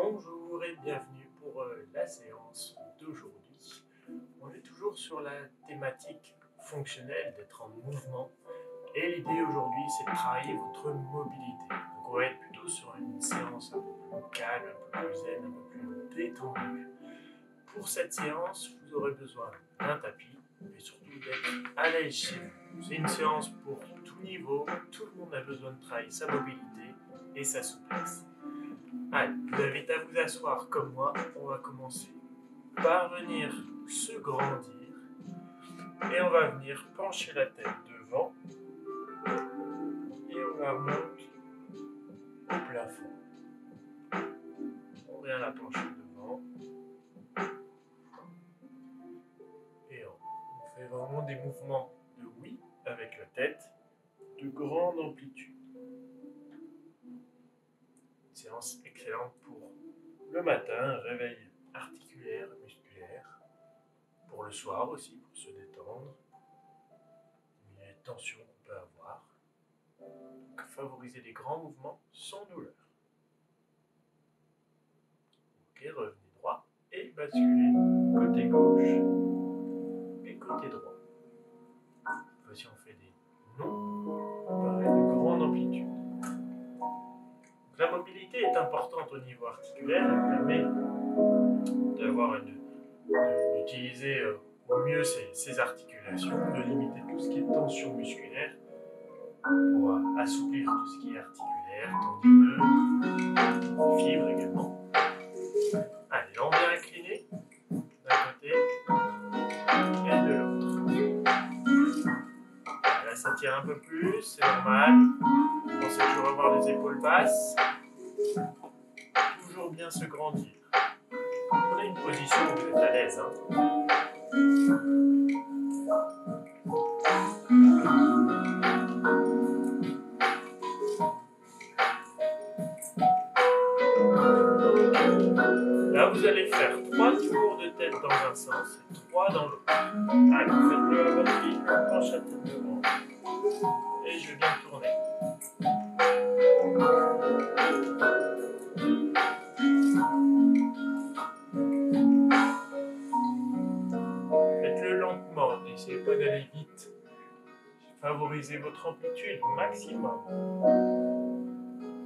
Bonjour et bienvenue pour la séance d'aujourd'hui. On est toujours sur la thématique fonctionnelle d'être en mouvement et l'idée aujourd'hui c'est de travailler votre mobilité. Donc on va être plutôt sur une séance un peu plus calme, un peu plus zen, un peu plus détendue. Pour cette séance, vous aurez besoin d'un tapis et surtout d'être à l'aise chez vous. C'est une séance pour tout niveau, tout le monde a besoin de travailler sa mobilité et sa souplesse. Allez, je vous invite à vous asseoir comme moi. On va commencer par venir se grandir et on va venir pencher la tête devant et on va monter au plafond. On vient la pencher devant et on fait vraiment des mouvements de oui avec la tête de grande amplitude. Une séance excellente pour le matin, réveil articulaire, musculaire, pour le soir aussi, pour se détendre, diminuer les tensions qu'on peut avoir. Donc, favoriser des grands mouvements sans douleur. Ok, revenez droit et basculez côté gauche et côté droit. Voici on fait des non, pareil, de grande amplitude. Donc, la mobilité est importante au niveau articulaire, elle permet d'utiliser au mieux ses articulations, de limiter tout ce qui est tension musculaire pour assouplir tout ce qui est articulaire, tendineux, fibres également. Allez, là on vient incliner d'un côté et de l'autre. Là ça tire un peu plus, c'est normal. Pensez toujours avoir les épaules basses. Toujours bien se grandir. Prenez une position où vous êtes à l'aise. Là, vous allez faire 3 tours de tête dans un sens et 3 dans l'autre. Allez, faites-le à votre rythme, penche la tête devant. Et je viens tourner. Faites-le lentement, n'essayez pas d'aller vite. Favorisez votre amplitude au maximum.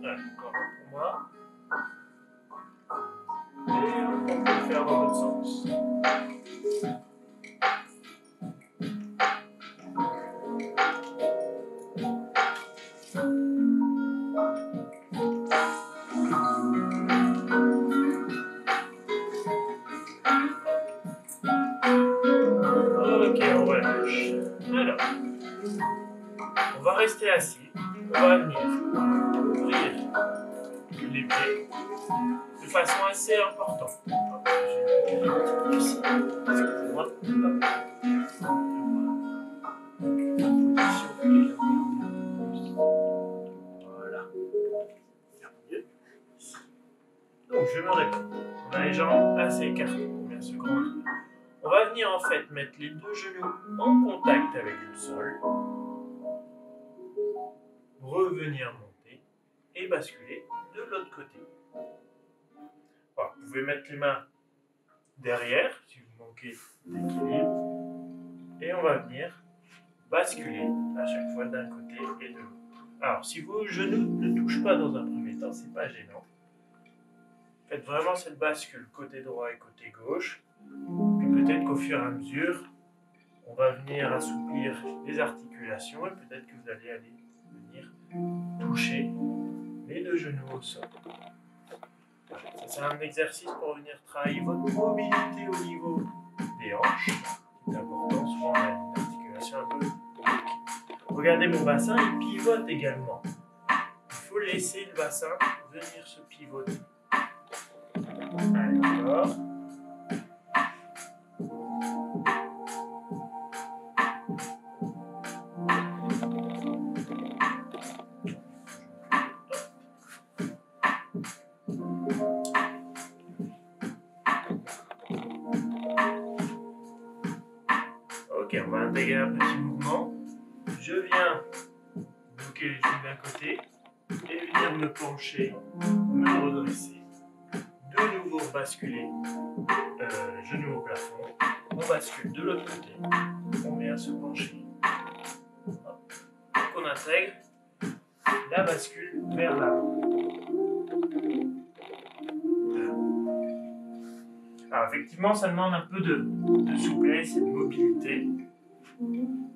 Allez, encore un pour moi. Et on peut le faire dans l'autre sens. Ok, on relâche. Alors, on va rester assis. On va venir ouvrir les pieds de façon assez importante. Ici, excusez-moi. Voilà. Donc je me répète. On a les jambes assez écartées. On vient se grandir. On va venir en fait mettre les deux genoux en contact avec le sol. Revenir monter et basculer de l'autre côté. Alors, vous pouvez mettre les mains derrière si vous manquez d'équilibre et on va venir basculer à chaque fois d'un côté et de l'autre. Alors si vos genoux ne touchent pas dans un premier temps, c'est pas gênant. Faites vraiment cette bascule côté droit et côté gauche. Puis peut-être qu'au fur et à mesure, on va venir assouplir les articulations et peut-être que vous allez venir toucher les deux genoux au sol. Ça, c'est un exercice pour venir travailler votre mobilité au niveau des hanches. C'est important, souvent on a une articulation un peu bloquée. Regardez mon bassin, il pivote également. Il faut laisser le bassin venir se pivoter. Allez, encore. Ok, on va intégrer un petit mouvement. Je viens bloquer les genoux d'un côté et venir me pencher, me redresser basculer genou au plafond. On bascule de l'autre côté. On vient se pencher. Hop. On intègre la bascule vers l'avant. Alors effectivement, ça demande un peu de souplesse et de mobilité.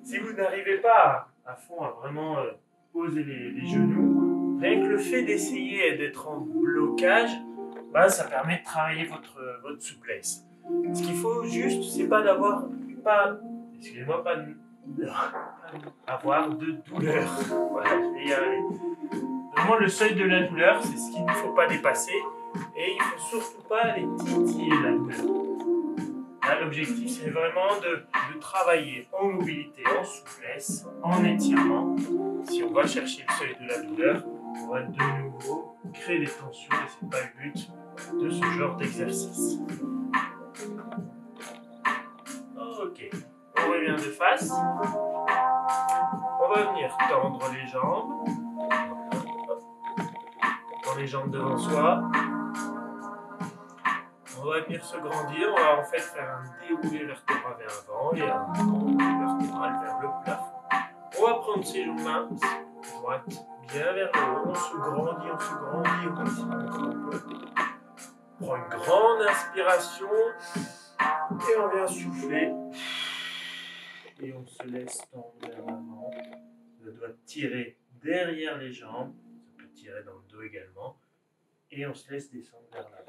Si vous n'arrivez pas à fond à vraiment poser les genoux, rien que le fait d'essayer d'être en blocage, bah, ça permet de travailler votre souplesse. Ce qu'il faut juste, c'est pas d'avoir avoir de douleur. Voilà, je vais y arriver. Vraiment, le seuil de la douleur, c'est ce qu'il ne faut pas dépasser. Et il ne faut surtout pas aller titiller la douleur. Là, l'objectif, c'est vraiment de travailler en mobilité, en souplesse, en étirement. Si on va chercher le seuil de la douleur, on va de nouveau créer des tensions et ce n'est pas le but de ce genre d'exercice. Ok, on revient de face. On va venir tendre les jambes. Dans les jambes devant soi. On va venir se grandir, on va en fait faire un déroulé vertébral vers l'avant et un déroulé vertébral vers le plafond. On va prendre ses mains droites bien vers le haut, on se grandit au maximum qu'on peut. On prend une grande inspiration et on vient souffler. Et on se laisse tendre vers l'avant. Le doigt tirer derrière les jambes, ça peut tirer dans le dos également. Et on se laisse descendre vers l'avant.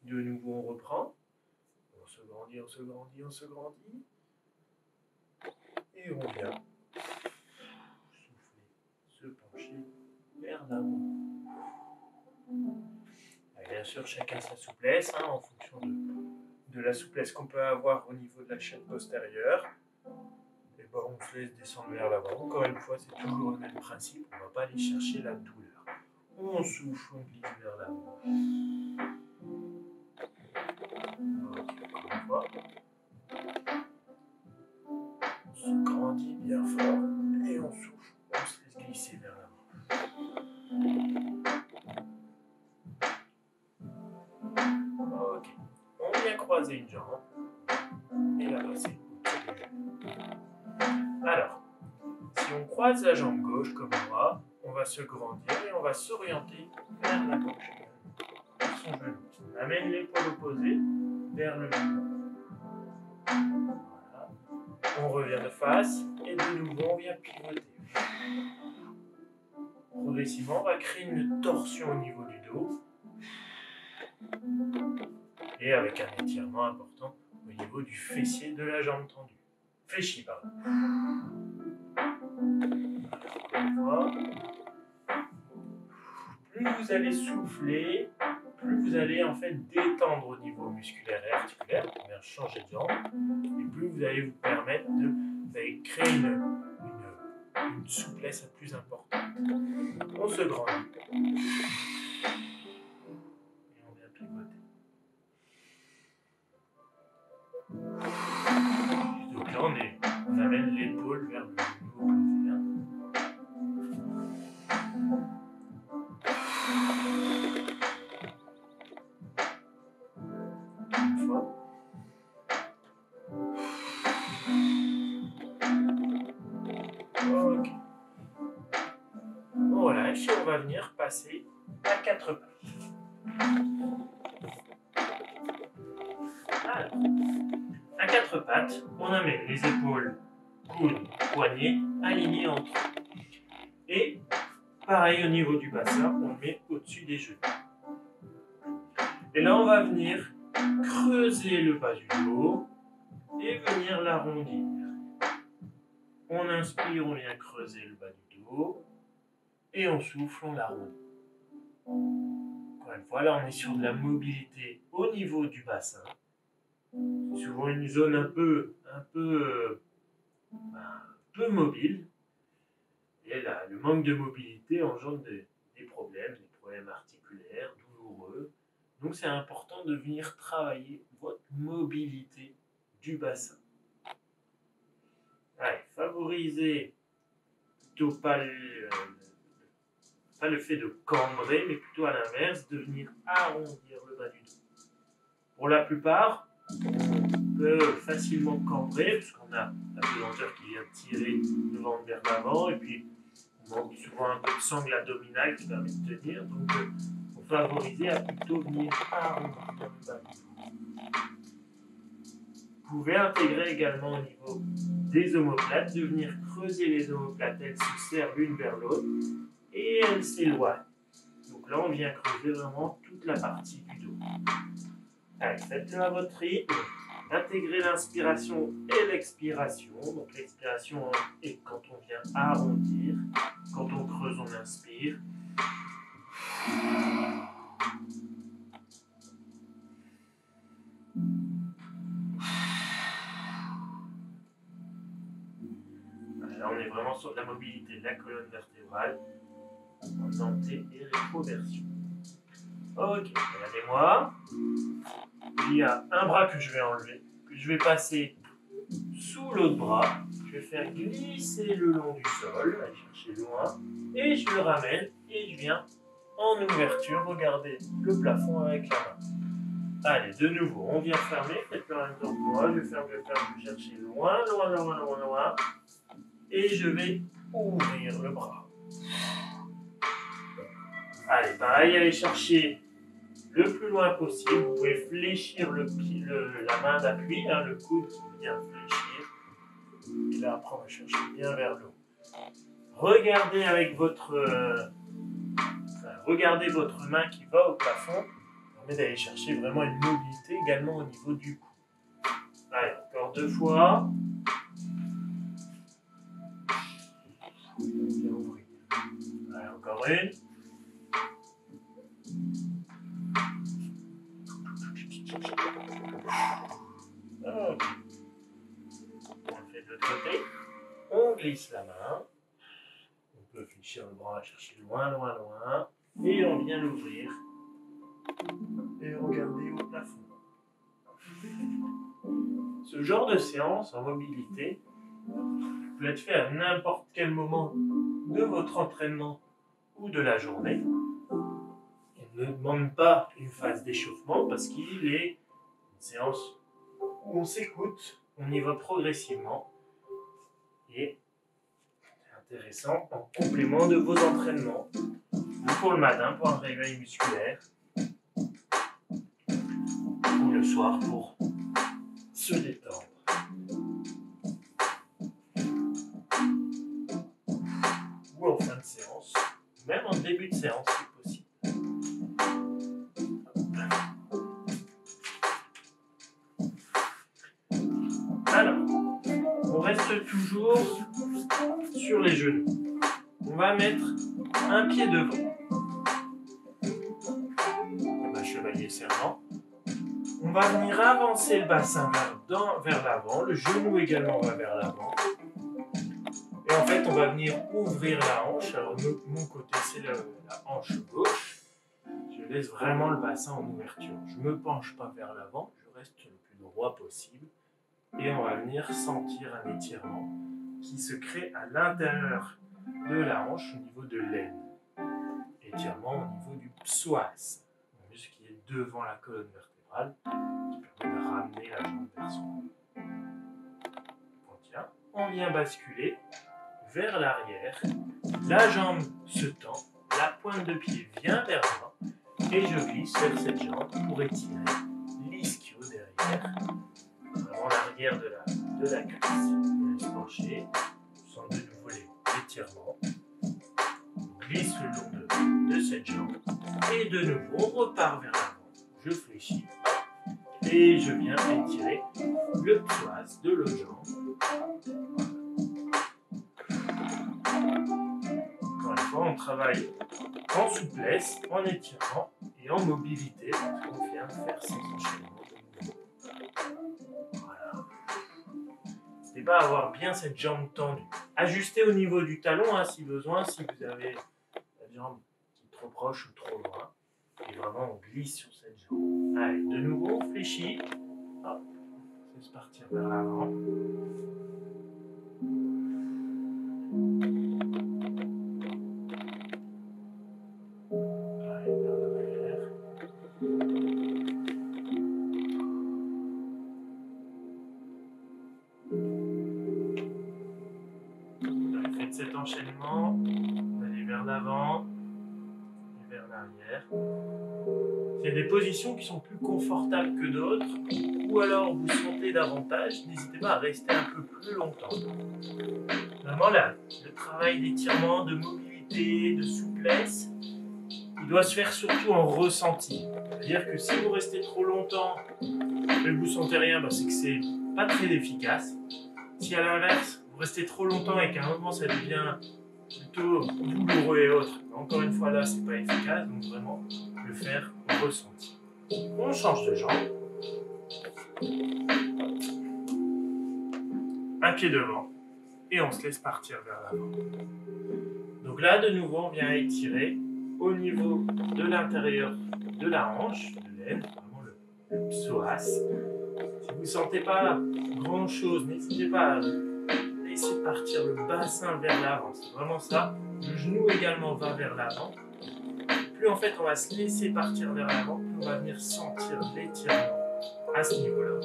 De nouveau, on reprend. On se grandit, on se grandit, on se grandit. Et on vient souffler, se pencher vers l'avant. Bien sûr, chacun sa souplesse, en fonction de la souplesse qu'on peut avoir au niveau de la chaîne postérieure. Et ben, on se laisse descendre vers l'avant. Encore une fois, c'est toujours le même principe. On ne va pas aller chercher la douleur. On souffle, on glisse vers l'avant. Encore une fois. On se grandit bien fort et on souffle, on se laisse glisser vers l'avant. Ok, on vient croiser une jambe et la passer au-dessus du genou. Alors, si on croise la jambe gauche comme moi, on va se grandir et on va s'orienter vers la gauche, vers son genou. On amène l'épaule opposée vers le genou. Voilà. On revient de face et de nouveau on vient pivoter. Progressivement, on va créer une torsion au niveau du dos et avec un étirement important au niveau du fessier de la jambe tendue. Fléchis, pardon. Encore une fois. Plus vous allez souffler, plus vous allez en fait détendre au niveau musculaire et articulaire, vous allez changer de jambe, et plus vous allez vous permettre de créer une souplesse plus importante. On se grandit. Et on vient pivoter. Donc là, on amène l'épaule vers le genou opposé. Une fois. Ok. On relâche et on va venir passer à 4 pattes. Alors, à 4 pattes, on amène les épaules, coudes, poignets alignés entre eux. Et pareil au niveau du bassin, on le met au-dessus des genoux. Et là, on va venir creuser le bas du dos et venir l'arrondir. On inspire, on vient creuser le bas du dos et on souffle, on l'arrondit. Encore une fois, là, on est sur de la mobilité au niveau du bassin. C'est souvent une zone un peu mobile. Et là, le manque de mobilité engendre des problèmes articulaires, douloureux. Donc c'est important de venir travailler votre mobilité du bassin. Allez, favorisez plutôt pas pas le fait de cambrer, mais plutôt à l'inverse, de venir arrondir le bas du dos. Pour la plupart, on peut facilement cambrer, puisqu'on a la pesanteur qui vient tirer le ventre vers l'avant, et puis on manque souvent un peu de sangle abdominale qui permet de tenir, donc on favorise à plutôt venir arrondir le bas du dos. Vous pouvez intégrer également au niveau des omoplates, de venir creuser les omoplates, elles se servent l'une vers l'autre, et elles s'éloignent. Donc là, on vient creuser vraiment toute la partie du dos. Allez, faites-le à votre rythme. Intégrez l'inspiration et l'expiration. Donc l'expiration est quand on vient arrondir. Quand on creuse, on inspire. Là, on est vraiment sur la mobilité de la colonne vertébrale en anté et rétroversion. Ok, regardez-moi. Il y a un bras que je vais enlever, que je vais passer sous l'autre bras. Je vais faire glisser le long du sol, aller chercher loin, et je le ramène et je viens en ouverture. Regardez le plafond avec la main. Allez, de nouveau, on vient fermer. Faites-le en même temps que moi. Je ferme, je vais chercher loin, loin, loin, loin, loin. Et je vais ouvrir le bras. Allez, pareil, allez chercher le plus loin possible. Vous pouvez fléchir la main d'appui, le coude qui vient fléchir. Et là, après, on va chercher bien vers le haut. Regardez avec regardez votre main qui va au plafond. Ça permet d'aller chercher vraiment une mobilité également au niveau du cou. Allez, encore 2 fois. Bien ouvrir. Allez, encore une. Ok. On le fait de l'autre côté. On glisse la main. On peut fléchir le bras, chercher loin, loin, loin. Et on vient l'ouvrir. Et regarder au plafond. Ce genre de séance en mobilité peut être fait à n'importe quel moment de votre entraînement ou de la journée. Il ne demande pas une phase d'échauffement parce qu'il est une séance où on s'écoute, on y va progressivement et c'est intéressant en complément de vos entraînements ou pour le matin pour un réveil musculaire ou le soir pour se détendre. Ou en fin de séance, même en début de séance si possible. Alors, on reste toujours sur les genoux. On va mettre un pied devant. Chevalier servant. On va venir avancer le bassin vers l'avant. Le genou également va vers l'avant. Et en fait, on va venir ouvrir la hanche. Alors, mon côté, c'est la hanche gauche. Je laisse vraiment le bassin en ouverture. Je ne me penche pas vers l'avant. Je reste le plus droit possible. Et on va venir sentir un étirement qui se crée à l'intérieur de la hanche au niveau de l'aine. Étirement au niveau du psoas, le muscle qui est devant la colonne vertébrale, qui permet de ramener la jambe vers soi. On tient, on vient basculer vers l'arrière, la jambe se tend, la pointe de pied vient vers moi, et je glisse vers cette jambe pour étirer l'ischio derrière, vraiment l'arrière de la cuisse. On laisse pencher, on sent de nouveau l'étirement. On glisse le long de cette jambe, et de nouveau on repart vers l'avant. Je fléchis, et je viens étirer le psoas de l'autre jambe. Encore une fois, on travaille en souplesse, en étirement et en mobilité, parce qu'on vient faire ces enchaînements de mouvements. Voilà. N'hésitez pas à avoir bien cette jambe tendue. Ajustez au niveau du talon, si besoin, si vous avez la jambe qui est trop proche ou trop loin. Et vraiment, on glisse sur cette jambe. Allez, de nouveau, on fléchit. Hop, on laisse partir vers l'avant. cet enchaînement, vous allez vers l'avant et vers l'arrière. Il y a des positions qui sont plus confortables que d'autres, ou alors vous sentez davantage, n'hésitez pas à rester un peu plus longtemps. Vraiment là, le travail d'étirement, de mobilité, de souplesse, il doit se faire surtout en ressenti. C'est-à-dire que si vous restez trop longtemps et que vous ne sentez rien, c'est que c'est pas très efficace. Si à l'inverse, vous restez trop longtemps et qu'à un moment ça devient plutôt douloureux et autres, encore une fois là, c'est pas efficace, donc vraiment le faire en ressenti. On change de jambe. Un pied devant et on se laisse partir vers l'avant. Donc là, de nouveau, on vient étirer au niveau de l'intérieur de la hanche, de l'aine, vraiment le psoas. Si vous ne sentez pas grand chose, n'hésitez pas à laisser partir le bassin vers l'avant. C'est vraiment ça. Le genou également va vers l'avant. Plus en fait on va se laisser partir vers l'avant, plus on va venir sentir l'étirement à ce niveau-là.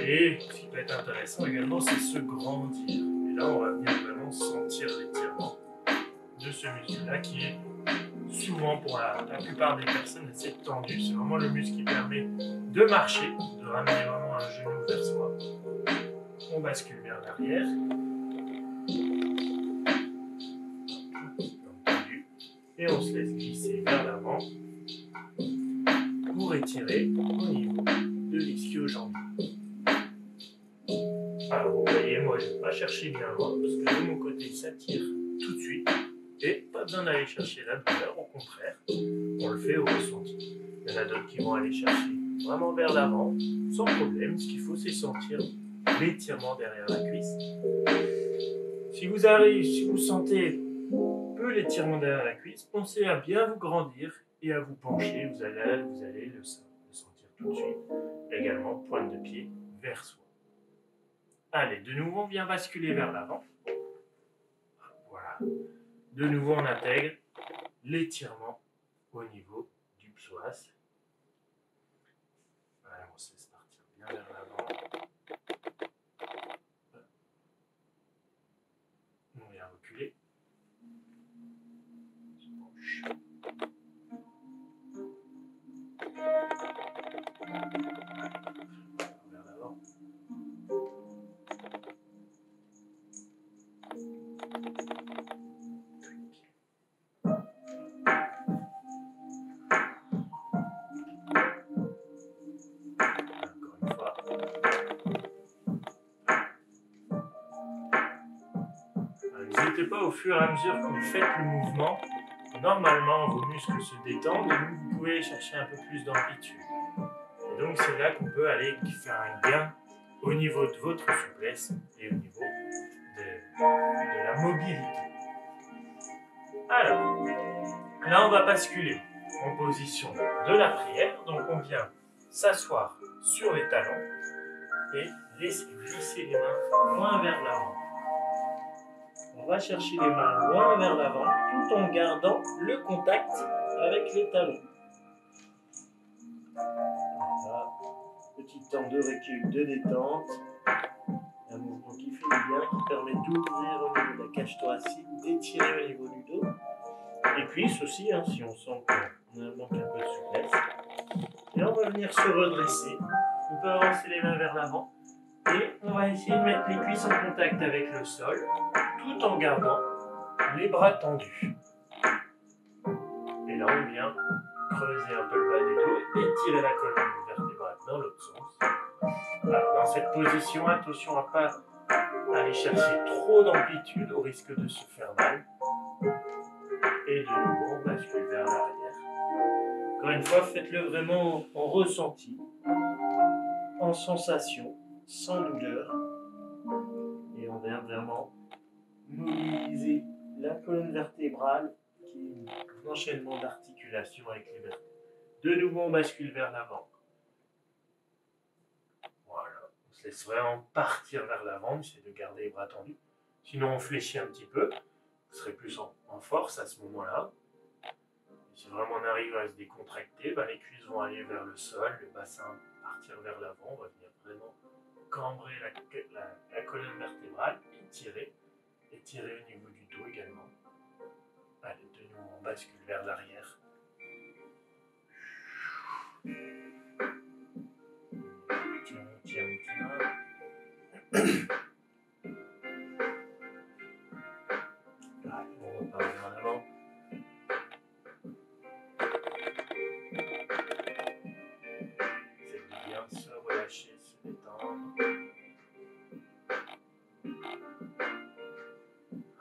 Et ce qui peut être intéressant également, c'est se grandir. Et là, on va venir vraiment sentir l'étirement de ce muscle-là qui est souvent, pour la plupart des personnes, assez tendu. C'est vraiment le muscle qui permet de marcher, de ramener vraiment un genou vers soi. On bascule vers l'arrière. Et on se laisse glisser vers l'avant pour étirer au niveau de l'ischio-jambier. Alors vous voyez, moi je ne vais pas chercher bien loin parce que de mon côté ça tire tout de suite et pas besoin d'aller chercher la douleur, au contraire, on le fait au ressenti. Il y en a d'autres qui vont aller chercher vraiment vers l'avant, sans problème. Ce qu'il faut, c'est sentir l'étirement derrière la cuisse. Si vous sentez peu l'étirement derrière la cuisse, pensez à bien vous grandir et à vous pencher. Vous allez le sentir tout de suite. Également, pointe de pied vers soi. Allez, de nouveau, on vient basculer vers l'avant. Voilà. De nouveau, on intègre l'étirement au niveau du psoas. Voilà, on se laisse partir bien vers l'avant. On vient reculer. On se penche. Vers l'avant. N'hésitez pas, au fur et à mesure que vous faites le mouvement, normalement vos muscles se détendent et donc vous pouvez chercher un peu plus d'amplitude. Et donc c'est là qu'on peut aller faire un gain au niveau de votre souplesse et au niveau de la mobilité. Alors, là on va basculer en position de la prière. Donc on vient s'asseoir sur les talons et laisser glisser les mains loin vers l'avant. On va chercher les mains loin vers l'avant tout en gardant le contact avec les talons. Voilà. Petit temps de recul, de détente. Un mouvement qui fait du bien, qui permet d'ouvrir au niveau de la cage thoracique, d'étirer au niveau du dos. Et puis ceci, si on sent qu'on manque un peu de souplesse. Et on va venir se redresser. On peut avancer les mains vers l'avant. Et on va essayer de mettre les cuisses en contact avec le sol, tout en gardant les bras tendus. Et là, on vient creuser un peu le bas du dos et tirer la colonne vertébrale dans l'autre sens. Alors, dans cette position, attention à ne pas aller chercher trop d'amplitude au risque de se faire mal. Et de nouveau, on bascule vers l'arrière. Encore une fois, faites-le vraiment en ressenti, en sensation, sans douleur. Et on vient vraiment mobiliser la colonne vertébrale qui est un enchaînement d'articulations avec les vertèbres. De nouveau, on bascule vers l'avant. Voilà, on se laisse vraiment partir vers l'avant, on essaie de garder les bras tendus. Sinon, on fléchit un petit peu, vous serez plus en force à ce moment-là. Et si vraiment on arrive à se décontracter, les cuisses vont aller vers le sol, le bassin partir vers l'avant, on va venir vraiment cambrer la colonne vertébrale, étirer. Étirez au niveau du dos également. Allez, de nouveau, on bascule vers l'arrière. Tiens. Allez, on repart vers l'avant. Essayez de bien se relâcher, se détendre.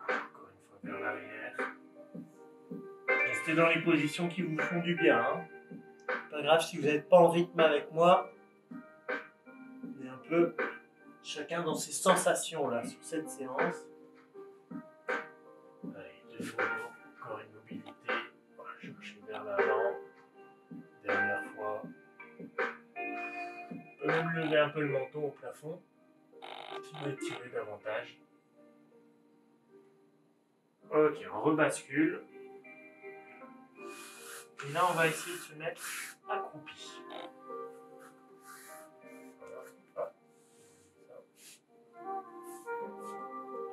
Encore une fois vers l'arrière. Restez dans les positions qui vous font du bien. Hein. Pas grave si vous n'êtes pas en rythme avec moi. On est un peu chacun dans ses sensations là sur cette séance. Allez, de nouveau, encore une mobilité. On va chercher vers l'avant. Dernière fois. On peut même lever un peu le menton au plafond. Si vous étirez davantage. Ok, on rebascule. Et là, on va essayer de se mettre accroupi.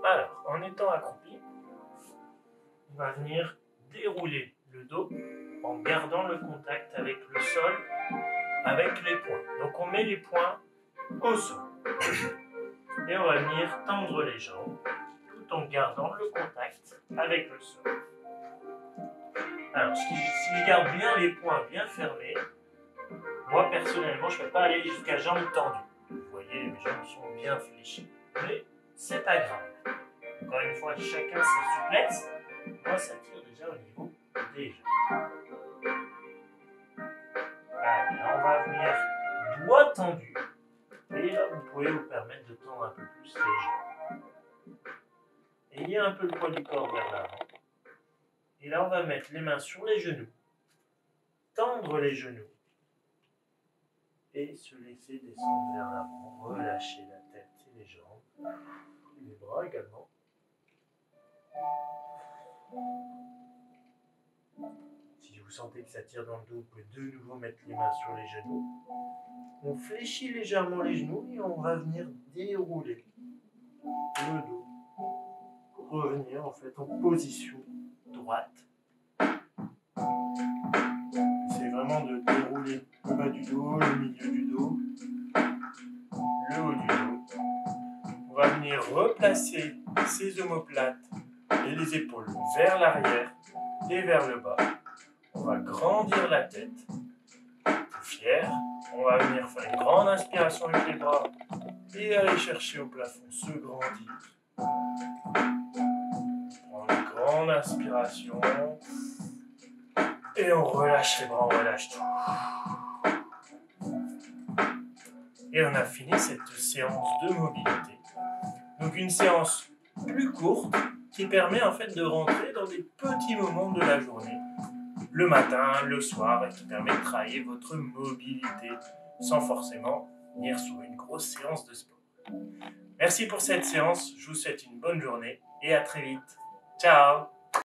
Alors, en étant accroupi, on va venir dérouler le dos en gardant le contact avec le sol, avec les poings. Donc, on met les poings au sol. Et on va venir tendre les jambes tout en gardant le contact avec le sol. Alors, si je garde bien les poings bien fermés, moi personnellement, je ne peux pas aller jusqu'à jambes tendues. Vous voyez, mes jambes sont bien fléchies. Mais c'est pas grave. Encore une fois, chacun sa souplesse. Moi, ça tire déjà au niveau des jambes. Allez, on va venir doigts tendus. Et là, vous pouvez vous permettre de tendre un peu plus les jambes. Ayez un peu le poids du corps vers l'avant. Et là, on va mettre les mains sur les genoux. Tendre les genoux. Et se laisser descendre vers l'avant. Relâcher la tête et les jambes. Et les bras également. Si vous sentez que ça tire dans le dos, vous pouvez de nouveau mettre les mains sur les genoux. On fléchit légèrement les genoux et on va venir dérouler le dos. Pour revenir en fait en position droite. C'est vraiment de dérouler le bas du dos, le milieu du dos, le haut du dos. On va venir replacer ses omoplates et les épaules vers l'arrière et vers le bas. On va grandir la tête. Fier. On va venir faire une grande inspiration avec les bras et aller chercher au plafond, se grandir. On prend une grande inspiration et on relâche les bras, on relâche tout. Et on a fini cette séance de mobilité. Donc une séance plus courte qui permet en fait de rentrer dans des petits moments de la journée, le matin, le soir, et qui permet de travailler votre mobilité sans forcément venir sur une grosse séance de sport. Merci pour cette séance, je vous souhaite une bonne journée et à très vite. Ciao!